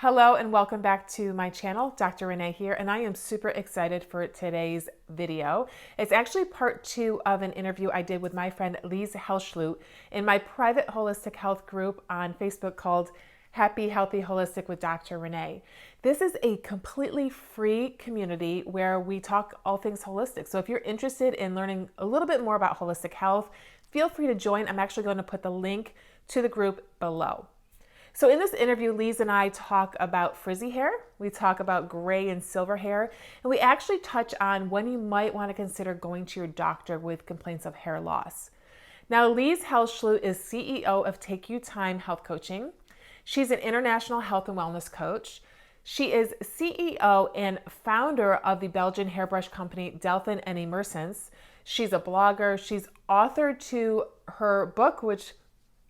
Hello and welcome back to my channel. Dr. Renee here, and I am super excited for today's video. It's actually part two of an interview I did with my friend Lise Helsloot in my private holistic health group on Facebook called Happy Healthy Holistic with Dr. Renee. This is a completely free community where we talk all things holistic. So if you're interested in learning a little bit more about holistic health, feel free to join. I'm actually going to put the link to the group below. So in this interview, Lise and I talk about frizzy hair, we talk about gray and silver hair, and we actually touch on when you might want to consider going to your doctor with complaints of hair loss. Now, Lise Helsloot is CEO of Take You Time Health Coaching. She's an international health and wellness coach. She is CEO and founder of the Belgian hairbrush company Delphin Emercence. She's a blogger. She's authored to her book, which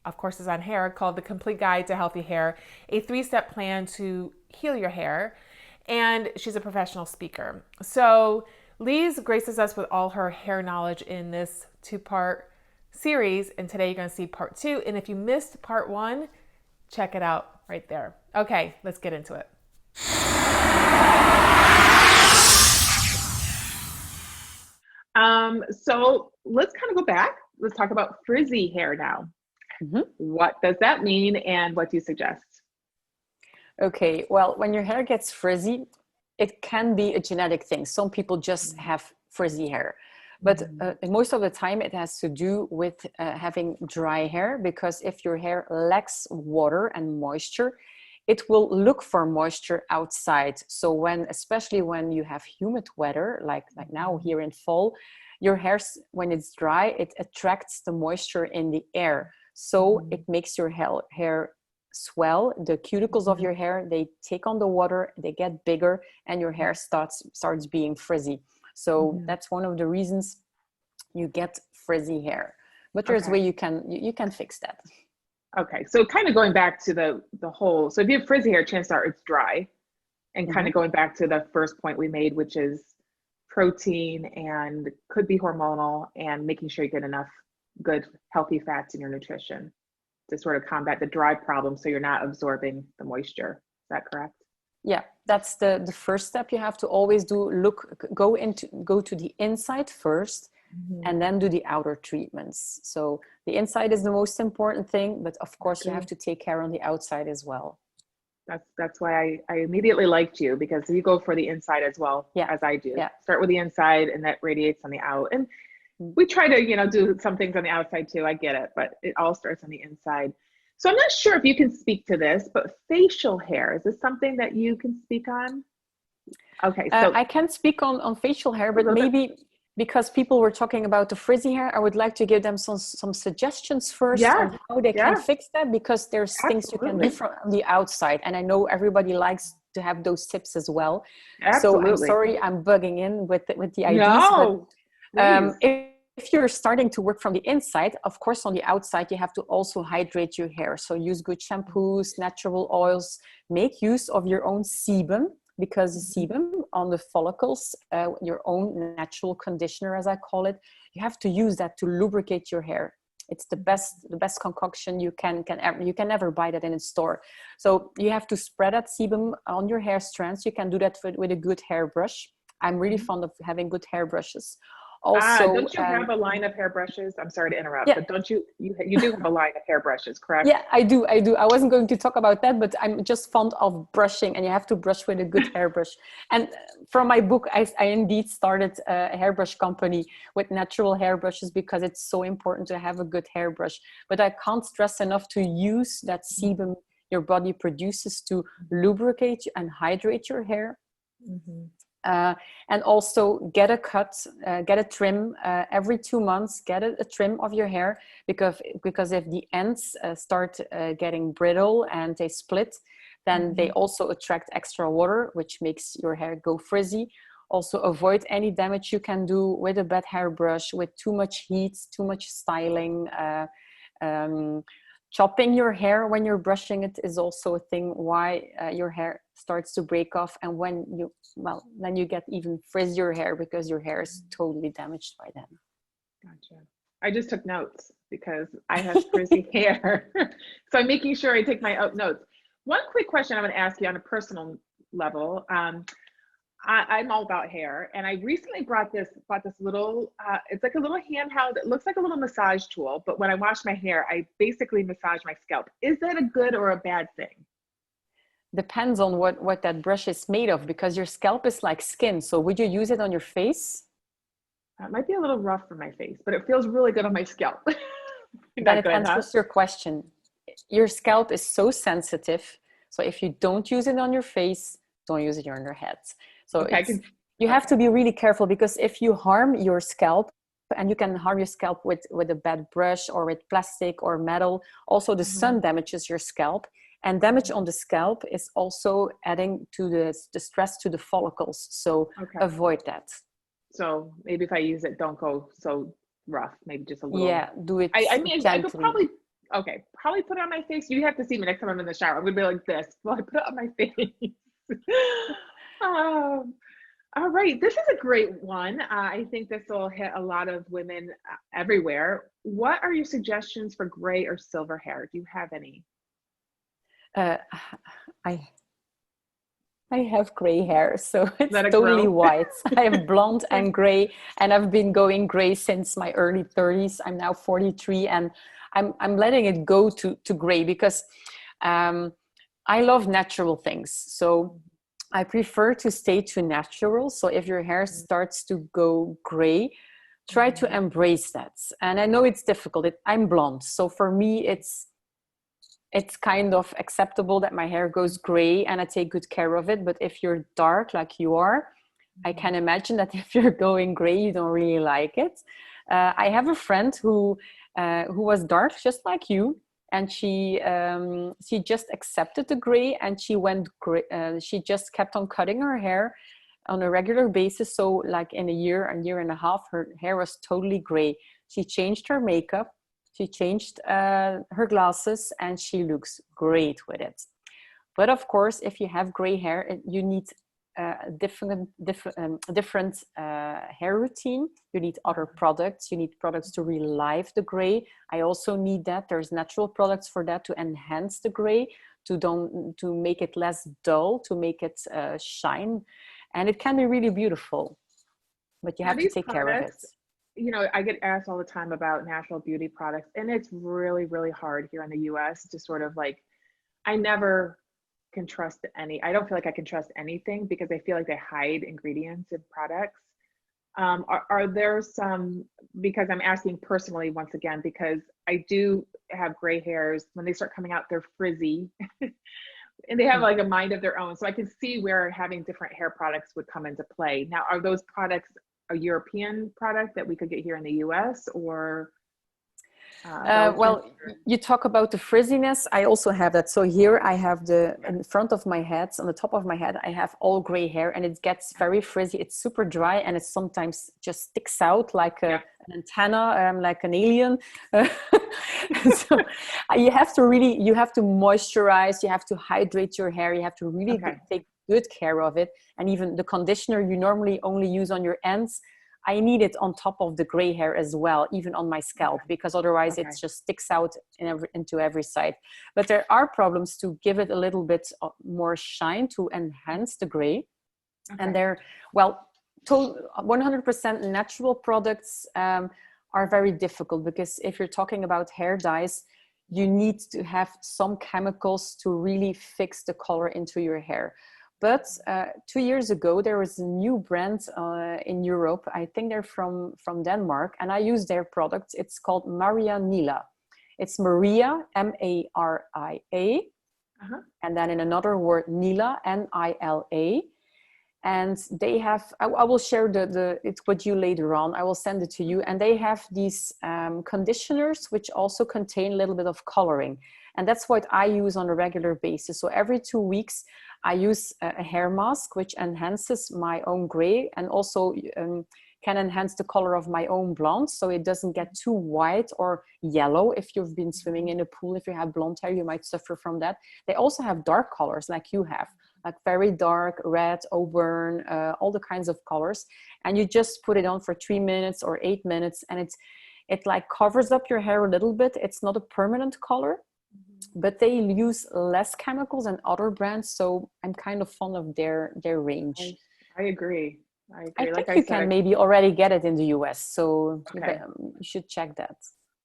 of course is on hair, called The Complete Guide to Healthy Hair, a 3-step plan to heal your hair. And she's a professional speaker. So Lise graces us with all her hair knowledge in this 2-part series. And today you're going to see part 2. And if you missed part 1, check it out right there. Okay, let's get into it. So let's kind of go back. Let's talk about frizzy hair now. What does that mean and what do you suggest? Okay, well, when your hair gets frizzy, it can be a genetic thing. Some people just have frizzy hair, but most of the time it has to do with having dry hair, because if your hair lacks water and moisture, it will look for moisture outside. So especially when you have humid weather, like now here in fall, your hair, when it's dry, it attracts the moisture in the air. So it makes your hair swell. The cuticles of your hair, they take on the water, they get bigger, and your hair starts being frizzy. So that's one of the reasons you get frizzy hair. But there's a way you can fix that. Okay, so kind of going back to the whole, so if you have frizzy hair, chances are it's dry. And kind of going back to the first point we made, which is protein and could be hormonal, and making sure you get enough good healthy fats in your nutrition to sort of combat the dry problem, so you're not absorbing the moisture. Is that correct? Yeah, that's the first step you have to always do. Go to the inside first, and then do the outer treatments. So the inside is the most important thing, but of course you have to take care on the outside as well. That's why I immediately liked you, because you go for the inside as well as I do. Start with the inside, and that radiates on the out. And we try to, do some things on the outside too. I get it, but it all starts on the inside. So I'm not sure if you can speak to this, but facial hair, is this something that you can speak on? Okay. So I can speak on facial hair, but maybe because people were talking about the frizzy hair, I would like to give them some suggestions first on how they can fix that, because there's things you can do from the outside. And I know everybody likes to have those tips as well. So I'm sorry, I'm bugging in with the ideas. No. But, if you're starting to work from the inside, of course, on the outside, you have to also hydrate your hair. So use good shampoos, natural oils, make use of your own sebum, because the sebum on the follicles, your own natural conditioner, as I call it, you have to use that to lubricate your hair. It's the best concoction you can never buy that in a store. So you have to spread that sebum on your hair strands. You can do that with a good hairbrush. I'm really fond of having good hairbrushes. Also, don't you have a line of hairbrushes? I'm sorry to interrupt, but don't you do have a line of hairbrushes, correct? Yeah, I do. I wasn't going to talk about that, but I'm just fond of brushing, and you have to brush with a good hairbrush. And from my book, I indeed started a hairbrush company with natural hairbrushes, because it's so important to have a good hairbrush. But I can't stress enough to use that sebum your body produces to lubricate and hydrate your hair. And also get a cut, get a trim every 2 months. Get a trim of your hair, because if the ends start getting brittle and they split, then they also attract extra water, which makes your hair go frizzy. Also avoid any damage you can do with a bad hairbrush, with too much heat, too much styling. Chopping your hair when you're brushing it is also a thing why your hair starts to break off, and then you get even frizzier hair, because your hair is totally damaged by then. Gotcha. I just took notes because I have frizzy hair. So I'm making sure I take my notes. One quick question I'm going to ask you on a personal level. I'm all about hair, and I recently bought this little. It's like a little handheld. It looks like a little massage tool, but when I wash my hair, I basically massage my scalp. Is that a good or a bad thing? Depends on what that brush is made of, because your scalp is like skin. So would you use it on your face? It might be a little rough for my face, but it feels really good on my scalp. Then Not it good, huh? answers your question. Your scalp is so sensitive. So if you don't use it on your face, don't use it on your head. So Okay, I can. you have to Okay. be really careful, because if you harm your scalp, and you can harm your scalp with a bad brush or with plastic or metal, also the Mhm. sun damages your scalp, and damage on the scalp is also adding to the stress to the follicles. So Okay. avoid that. So maybe if I use it, don't go so rough. Maybe just a little. Yeah, do it I mean, I could gently. probably put it on my face. You have to see me next time I'm in the shower. I'm gonna be like this. Well, I put it on my face. um, all right, this is a great one. I think this will hit a lot of women everywhere. What are your suggestions for gray or silver hair? Do you have any? Uh, I I have gray hair, so it's Let it totally grow. white. I have blonde and gray, and I've been going gray since my early 30s. I'm now 43, and I'm letting it go to gray, because um, I love natural things. So I prefer to stay to natural. So if your hair starts to go gray, try to embrace that. And I know it's difficult. I'm blonde, so for me, it's kind of acceptable that my hair goes gray, and I take good care of it. But if you're dark like you are, I can imagine that if you're going gray, you don't really like it. I have a friend who was dark just like you, and she just accepted the gray, and she went gray. She just kept on cutting her hair on a regular basis. So like in a year and a half, her hair was totally gray. She changed her makeup, she changed her glasses, and she looks great with it. But of course, if you have gray hair, you need different hair routine. You need other products. You need products to relive the gray. I also need that. There's natural products for that, to enhance the gray, to make it less dull, to make it shine, and it can be really beautiful. But you Now have to these take care of it. products, I get asked all the time about natural beauty products, and it's really, really hard here in the US to sort of like, I never can trust any. I don't feel like I can trust anything because I feel like they hide ingredients in products. Are there some, because I'm asking personally once again, because I do have gray hairs. When they start coming out, they're frizzy and they have like a mind of their own. So I can see where having different hair products would come into play. Now, are those products a European product that we could get here in the US, or Belgian? Well, you talk about the frizziness. I also have that. So here I have in front of my head, on the top of my head, I have all gray hair, and it gets very frizzy. It's super dry, and it sometimes just sticks out like an antenna, like an alien. So you have to moisturize, you have to hydrate your hair, you have to really take good care of it. And even the conditioner you normally only use on your ends, I need it on top of the gray hair as well, even on my scalp, because otherwise it just sticks out into every side. But there are problems to give it a little bit more shine, to enhance the gray. And they're, 100% natural products are very difficult, because if you're talking about hair dyes, you need to have some chemicals to really fix the color into your hair. But 2 years ago, there was a new brand in Europe. I think they're from Denmark, and I use their products. It's called Maria Nila. It's Maria, Maria, and then in another word, Nila, Nila. And they have, I will share it's with you later on. I will send it to you. And they have these conditioners, which also contain a little bit of coloring. And that's what I use on a regular basis. So every 2 weeks, I use a hair mask, which enhances my own gray, and also can enhance the color of my own blonde, so it doesn't get too white or yellow. If you've been swimming in a pool, if you have blonde hair, you might suffer from that. They also have dark colors like you have, like very dark, red, auburn, all the kinds of colors. And you just put it on for 3 minutes or 8 minutes, and it like covers up your hair a little bit. It's not a permanent color, but they use less chemicals than other brands. So I'm kind of fond of their range. I agree. I I agree. Like think I you said, can maybe already get it in the US. So okay. you should check that.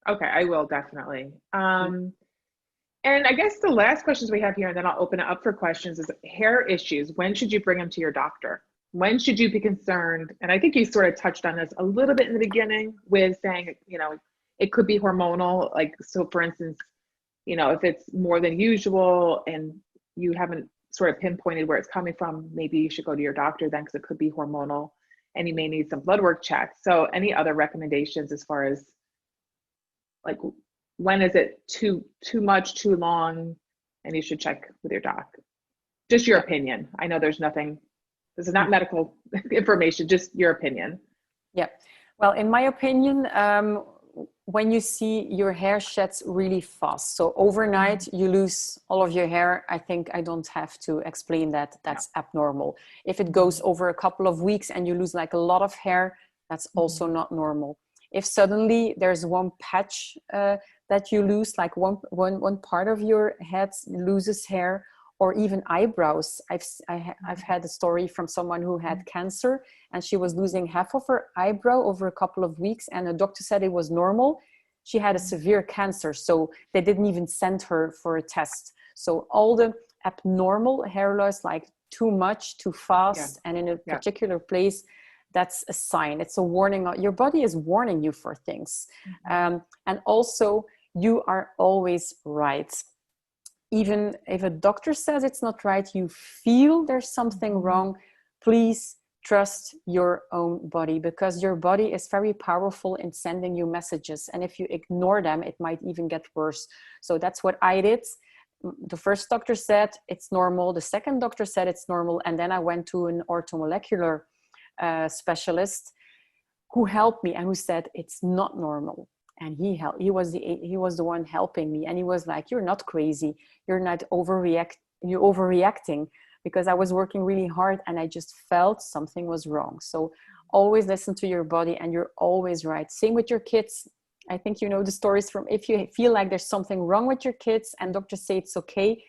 Okay, I will definitely. And I guess the last questions we have here, and then I'll open it up for questions, is hair issues. When should you bring them to your doctor? When should you be concerned? And I think you sort of touched on this a little bit in the beginning with saying, it could be hormonal. Like, so for instance, if it's more than usual and you haven't sort of pinpointed where it's coming from, maybe you should go to your doctor then, because it could be hormonal and you may need some blood work checked. So any other recommendations as far as like, when is it too much, too long, and you should check with your doc? Just your opinion. I know this is not medical information, just your opinion. Yeah. Well, in my opinion, when you see your hair sheds really fast, so overnight you lose all of your hair, I think I don't have to explain that that's abnormal. If it goes over a couple of weeks and you lose like a lot of hair, that's also not normal. If suddenly there's one patch that you lose, like one part of your head loses hair, or even eyebrows. I've had a story from someone who had cancer and she was losing half of her eyebrow over a couple of weeks, and the doctor said it was normal. She had a severe cancer, so they didn't even send her for a test. So all the abnormal hair loss, like too much, too fast, and in a particular place, that's a sign. It's a warning. Your body is warning you for things. And also, you are always right. Even if a doctor says it's not right, you feel there's something wrong, please trust your own body, because your body is very powerful in sending you messages. And if you ignore them, it might even get worse. So that's what I did. The first doctor said it's normal. The second doctor said it's normal. And then I went to an orthomolecular specialist who helped me and who said it's not normal. And he was the one helping me, and he was like, "You're not crazy. You're not you're overreacting," because I was working really hard and I just felt something was wrong. So always listen to your body, and you're always right. Same with your kids. I think you know the stories from, if you feel like there's something wrong with your kids and doctors say it's okay,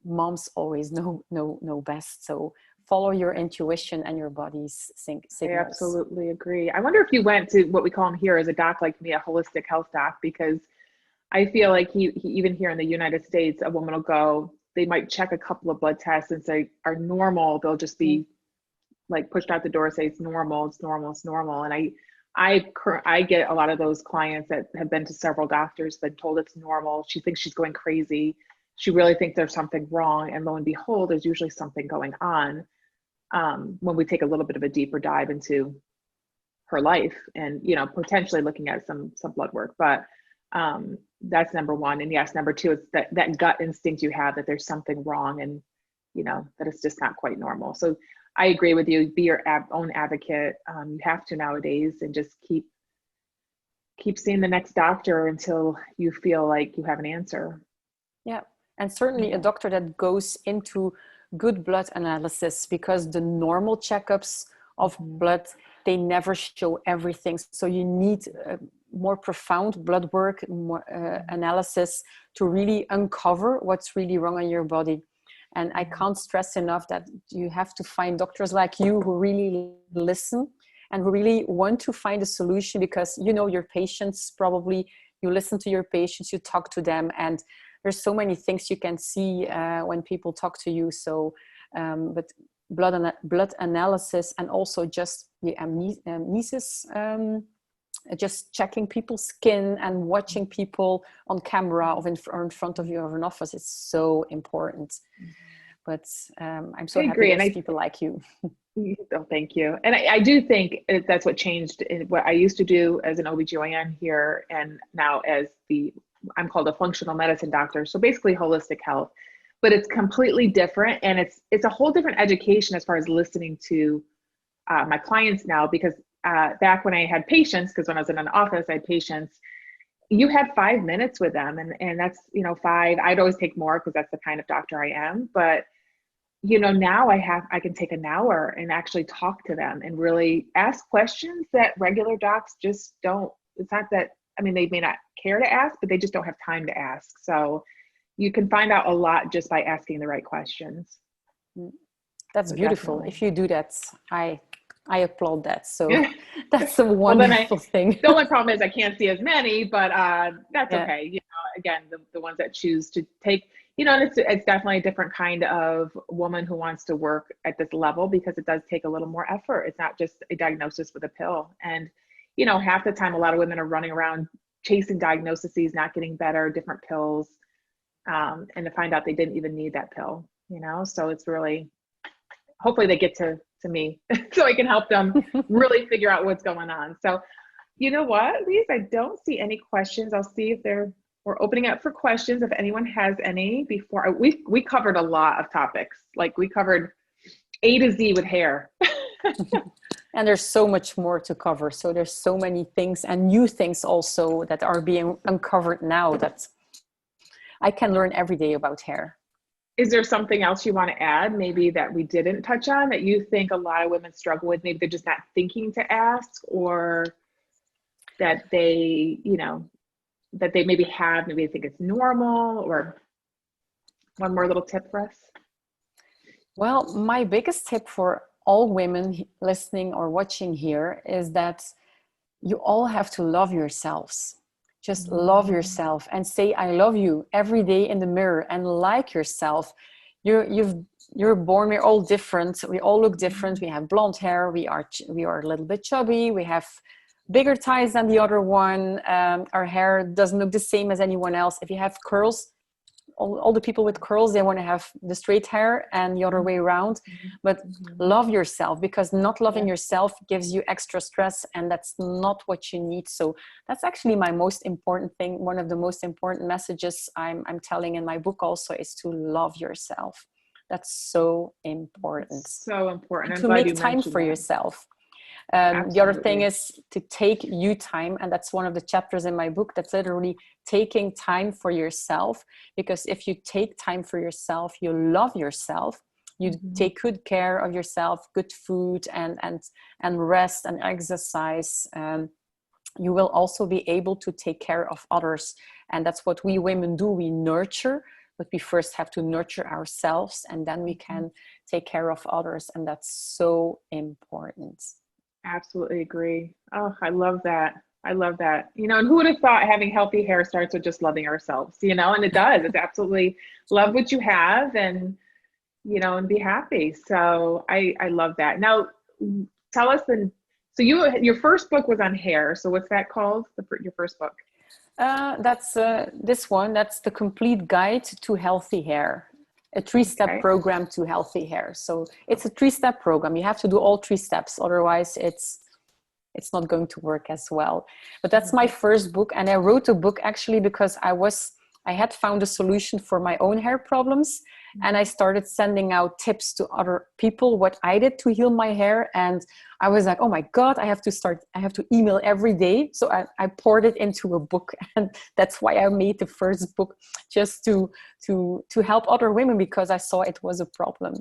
moms always know best. So follow your intuition and your body's signals. I absolutely agree. I wonder if you went to what we call him here as a doc like me, a holistic health doc, because I feel like he even here in the United States, a woman will go, they might check a couple of blood tests and say are normal. They'll just be like pushed out the door, say it's normal, it's normal, it's normal. And I get a lot of those clients that have been to several doctors, been told it's normal. She thinks she's going crazy. She really thinks there's something wrong. And lo and behold, there's usually something going on. When we take a little bit of a deeper dive into her life and, potentially looking at some blood work, but that's number one. And yes, number two, it's that gut instinct you have that there's something wrong and, that it's just not quite normal. So I agree with you. Be your own advocate. You have to nowadays, and just keep seeing the next doctor until you feel like you have an answer. Yeah. And certainly a doctor that goes into good blood analysis, because the normal checkups of blood, they never show everything. So you need more profound blood work, more analysis to really uncover what's really wrong in your body. And I can't stress enough that you have to find doctors like you who really listen and who really want to find a solution, because your patients, probably you listen to your patients, you talk to them, and there's so many things you can see when people talk to you. So, but blood analysis, and also just the amnesis, just checking people's skin and watching people on camera or in front of you or in an office is so important. But I'm so happy there's people like you. Oh, thank you. And I do think that's what changed in what I used to do as an OBGYN here, and now as I'm called a functional medicine doctor. So basically holistic health, but it's completely different. And it's a whole different education as far as listening to my clients now, because back when I had patients, because when I was in an office, I had patients, you had 5 minutes with them, and that's, 5, I'd always take more because that's the kind of doctor I am. But, now I can take an hour and actually talk to them and really ask questions that regular docs just don't. It's not that, they may not care to ask, but they just don't have time to ask. So, you can find out a lot just by asking the right questions. That's So beautiful. definitely. If you do that, I applaud that. So Yeah. that's a Well, then wonderful thing. the only problem is I can't see as many, but that's Yeah. okay. You know, again, the ones that choose to take, you know, and it's definitely a different kind of woman who wants to work at this level, because it does take a little more effort. It's not just a diagnosis with a pill. And, you know, half the time, a lot of women are running around chasing diagnoses, not getting better, different pills, and to find out they didn't even need that pill, you know? So it's really, hopefully they get to me so I can help them really figure out what's going on. So, you know what, Lise, I don't see any questions. I'll see if we're opening up for questions if anyone has any. Before we covered a lot of topics, like we covered A to Z with hair. And there's so much more to cover. So there's so many things and new things also that are being uncovered now that I can learn every day about hair. Is there something else you want to add, maybe that we didn't touch on, that you think a lot of women struggle with? Maybe they're just not thinking to ask, or that they, you know, that they maybe have, maybe they think it's normal, or one more little tip for us? Well, my biggest tip for all women listening or watching here is that you all have to love yourselves. Just love yourself and say, I love you every day in the mirror, and like yourself. You're born, we're all different. We all look different. We have blonde hair. We are a little bit chubby. We have bigger thighs than the other one. Our hair doesn't look the same as anyone else. If you have curls, all the people with curls, they want to have the straight hair, and the other way around. But love yourself, because not loving yourself gives you extra stress, and that's not what you need. So that's actually my most important thing. One of the most important messages I'm telling in my book also is to love yourself. That's so important. So important. And to make time for yourself. The other thing is to take you time, and that's one of the chapters in my book. That's literally taking time for yourself, because if you take time for yourself, you love yourself, you take good care of yourself, good food and rest and exercise, you will also be able to take care of others. And that's what we women do. We nurture, but we first have to nurture ourselves, and then we can take care of others. And that's so important. Absolutely agree. Oh, I love that. I love that. You know, and who would have thought having healthy hair starts with just loving ourselves, you know, and it does. It's absolutely love what you have, and, you know, and be happy. So I love that. Now, tell us so your first book was on hair. So what's that called? Your first book? That's this one. That's The Complete Guide to Healthy Hair. A 3-step program to healthy hair. So it's a 3-step program. You have to do all 3 steps. Otherwise it's not going to work as well. But that's my first book. And I wrote a book actually because I had found a solution for my own hair problems. And I started sending out tips to other people, what I did to heal my hair. And I was like, oh my God, I have to email every day. So I poured it into a book. And that's why I made the first book, just to help other women, because I saw it was a problem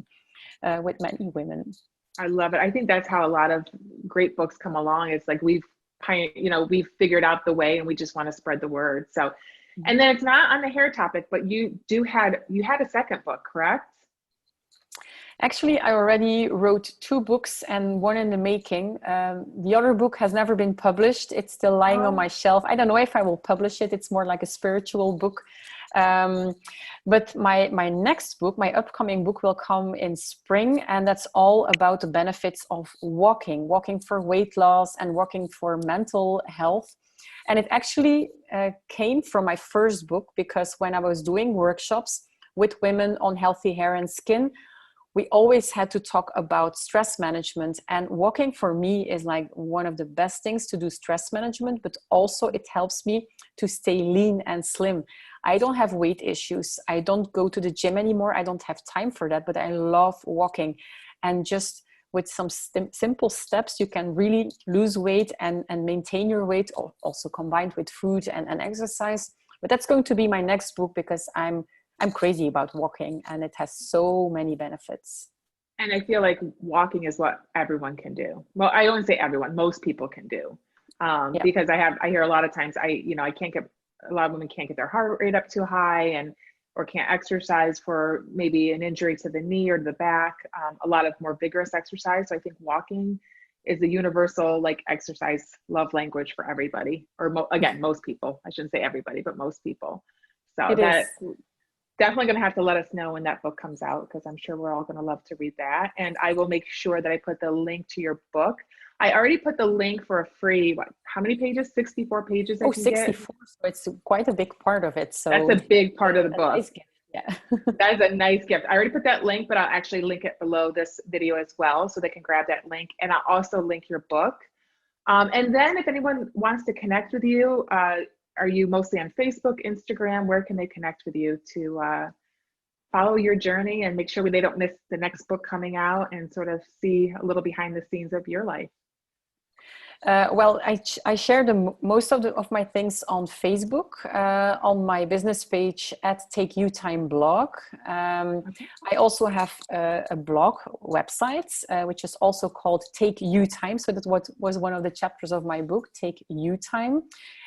with many women. I love it. I think that's how a lot of great books come along. It's like we've figured out the way, and we just want to spread the word. So, and then it's not on the hair topic, but you had a second book, correct? Actually, I already wrote 2 books and one in the making. The other book has never been published. It's still lying on my shelf. I don't know if I will publish it. It's more like a spiritual book. But my next book, my upcoming book, will come in spring, and that's all about the benefits of walking for weight loss and walking for mental health. And it actually came from my first book, because when I was doing workshops with women on healthy hair and skin, we always had to talk about stress management. And walking for me is like one of the best things to do stress management, but also it helps me to stay lean and slim. I don't have weight issues. I don't go to the gym anymore. I don't have time for that, but I love walking. And just with some simple steps, you can really lose weight and maintain your weight, also combined with food and exercise. But that's going to be my next book, because I'm crazy about walking, and it has so many benefits. And I feel like walking is what everyone can do. Well, I wouldn't say everyone, most people can do. Because I hear a lot of times, I can't get, a lot of women can't get their heart rate up too high, or can't exercise for maybe an injury to the knee or the back, a lot of more vigorous exercise. So I think walking is a universal like exercise love language for everybody, or again, most people. I shouldn't say everybody, but most people. So It is. definitely going to have to let us know when that book comes out, because I'm sure we're all going to love to read that. And I will make sure that I put the link to your book. I already put the link for a free, how many pages? 64 pages. Oh, 64. So it's quite a big part of it. So that's a big part of the book. Nice gift. Yeah. That is a nice gift. I already put that link, but I'll actually link it below this video as well, so they can grab that link. And I'll also link your book. And then if anyone wants to connect with you, are you mostly on Facebook, Instagram? Where can they connect with you to follow your journey and make sure they don't miss the next book coming out and sort of see a little behind the scenes of your life? Well, I share most of my things on Facebook, on my business page at Take You Time blog. Okay. I also have a blog website, which is also called Take You Time. So that was one of the chapters of my book, Take You Time.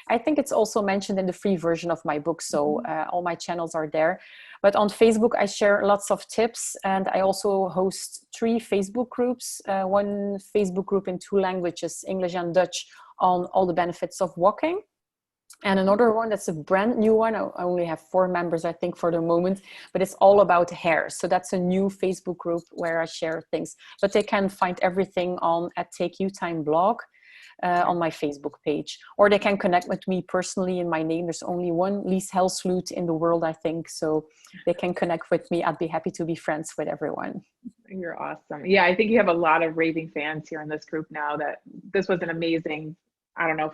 I think it's also mentioned in the free version of my book. So all my channels are there. But on Facebook, I share lots of tips, and I also host 3 Facebook groups. One Facebook group in 2 languages, English and Dutch, on all the benefits of walking. And another one that's a brand new one. I only have 4 members, I think, for the moment, but it's all about hair. So that's a new Facebook group where I share things. But they can find everything on at Take You Time blog. On my Facebook page, or they can connect with me personally in my name. There's only one Lise Helsloot in the world, I think, so they can connect with me. I'd be happy to be friends with everyone. You're awesome. Yeah, I think you have a lot of raving fans here in this group now. That this was an amazing, I don't know,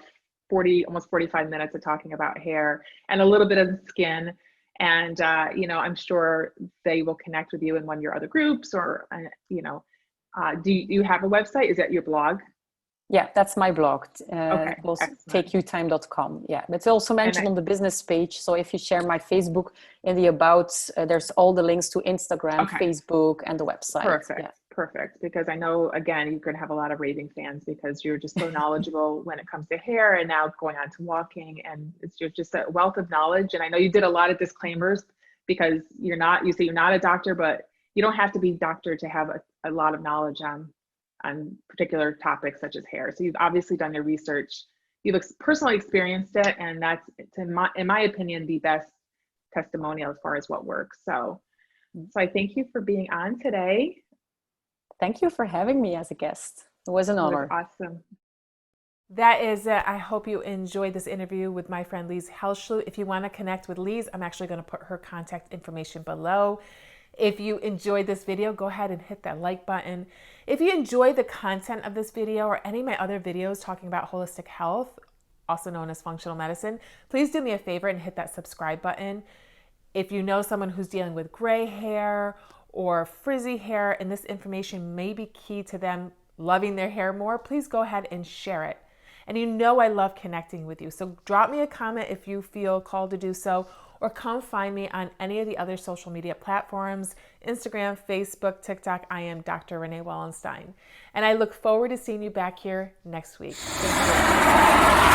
40, almost 45 minutes of talking about hair and a little bit of the skin. And, I'm sure they will connect with you in one of your other groups, or, do you have a website? Is that your blog? Yeah, that's my blog. Okay, takeyoutime.com. Yeah, but it's also mentioned on the business page. So if you share my Facebook in the about, there's all the links to Instagram, Facebook, and the website. Perfect. Yeah. Perfect. Because I know, again, you're going to have a lot of raving fans because you're just so knowledgeable when it comes to hair, and now going on to walking, and you're just a wealth of knowledge. And I know you did a lot of disclaimers because you say you're not a doctor, but you don't have to be a doctor to have a lot of knowledge on particular topics such as hair. So you've obviously done your research, you've personally experienced it, and that's, in my opinion, the best testimonial as far as what works. So I thank you for being on today. Thank you for having me as a guest. It was an honor. It was awesome. That is it. I hope you enjoyed this interview with my friend Lise Helsloot. If you want to connect with Lise, I'm actually going to put her contact information below. If you enjoyed this video, go ahead and hit that like button. If you enjoyed the content of this video or any of my other videos talking about holistic health, also known as functional medicine, please do me a favor and hit that subscribe button. If you know someone who's dealing with gray hair or frizzy hair and this information may be key to them loving their hair more, please go ahead and share it. And I love connecting with you. So drop me a comment if you feel called to do so, or come find me on any of the other social media platforms, Instagram, Facebook, TikTok. I am Dr. Renee Wallenstein. And I look forward to seeing you back here next week. Thank you.